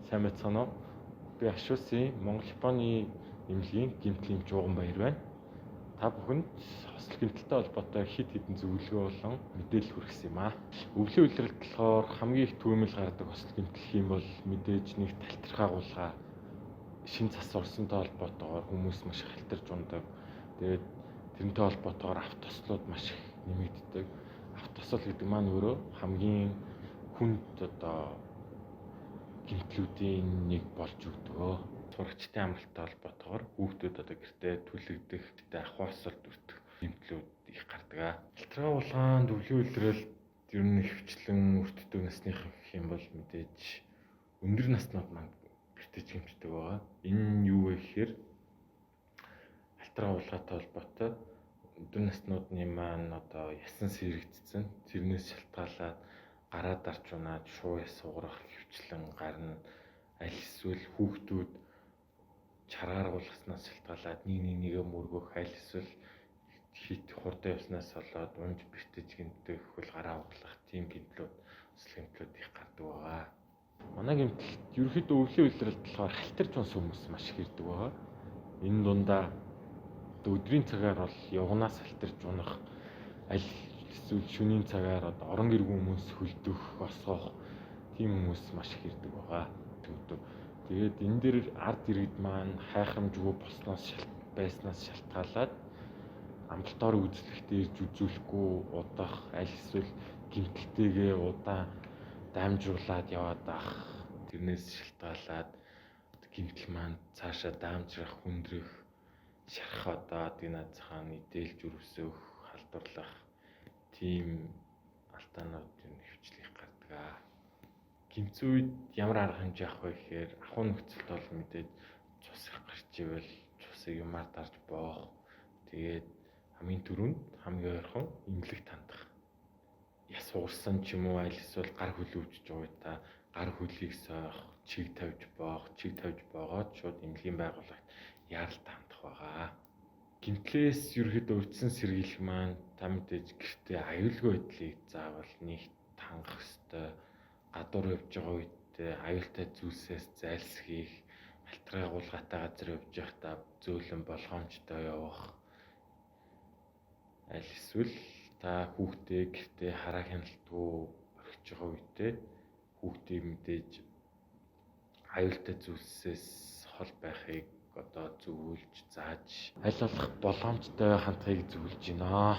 Сайн байцгаана уу? Би Ашуусын Монгол Японы эмнэлгийн гэмтлийн жууган баяр байна. Та бүхэнд хосол гэмтэлтэй холбоотой хэд хэдэн зөвлөгөө болон мэдээлэл хүргэсэн юм аа. Өвлийн улиралд болохоор хамгийн их түүмэл гардаг хосол гэмтэл юм бол мэдээж нэг талтарх агуулга шин цас орсонтой холбоотойгоор хүмүүс маш их халтарж ундаг. Тэгээд тэрнтэй холбоотойгоор автослууд маш их нэмэгддэг. Автосол гэдэг маань өөрөө хамгийн хүнд гэмтлүүдийн нэг болж өгдөгөө. Сурагчдын амралттай холбоотойгоор хүүхдүүд гэртээ түлэгдэх, ахуйсалд өртөх гэмтлүүд их гардаг. Алтраа улгаанд өвлийн улиралд ер нь хөвчлэн өртдөг насных гэх юм бол мэдээж өндөр наснууд маань бэртэж гэмтдэг байгаа. Энэ нь юу вэ гэхээр алтраа улгаатай холбоотой өндөр наснуудын маань ясан сэрэгдсэн. Тэрнээс шалтгаалаад гараа дарч унаад шуу яс уурах хөвчлэн гарна. Аль эсвэл хүүхдүүд чаргаар уулгаснаас шалтгаалаад нэгээ мөргөх, аль эсвэл хит хурдан явснаас болоод унж бэртэж гэмтэх, хөл гараа углах тийм гэмтлүүд, өсөл гэмтлүүд их гардаг байгаа. Манай гэмтэл ерөнхийдөө өвлийн улиралд болохоор халтарж унсан хүмүүс маш их ирдэг байгаа. Энэ дундаа өдрийн цагаар бол явгнаас халтарж унах, аль эсвэл шөнийн цагаар орон гэргүй хүмүүс хөлдөх, босгох тийм хүмүүс маш их ирдэг байгаа. Тэгээд энэ дээр ард иргэд маань хайхамжгүй болсноос байснаас шалтгаалаад амралтаар үзлэхдээ ирж үзүүлэхгүй удах, аль эсвэл гэмтэлтэйгээ удаан дамжруулаад яваад ах. Тэрнээс шалтгаалаад гэмтэл маань цаашаа дамжрах, хүндрэх, шарах энэ цахан идэлж өрөвсөх, халдварлах тийм алдаанууд энэ хөвчлөх гардаг. Гэмцэн үед ямар арга хэмжээ авах вэ гэхээр ахуй нөхцөлд бол мэдээж цус их гарч ивэл цусыг юмар дарж боох. Тэгээд хамгийн түрүүнд хамгийн ойрхон эмнэлэг тандах. Яс уурсан ч юм уу аль эсвэл гар хөлөвчж байгаа гар хөлийг сойх, чиг тавьж боогоод шууд эмнэлгийн байгууллагт яаралтай хандах байгаа. Гэмтлээс ерөөдөө үтсэн сэргийлэх маань та мэдээж гэртээ аюулгүй байдлыг заавал нэг хангах ёстой. Гадуур явж байгаа үед аюултай зүйлсээс зайлсхийх, алтрын агуулгатай газар явж байхдаа зөөлөн болгоомжтой явах. Аль эсвэл та хүүхдээ гэртээ хараа хяналтгүй орхиж байгаа үедээ хүүхдийг мэдээж аюултай зүйлсээс хол байхыг зөвлөж зааж аль болох болгоомжтой хандахыг зөвлөж байна.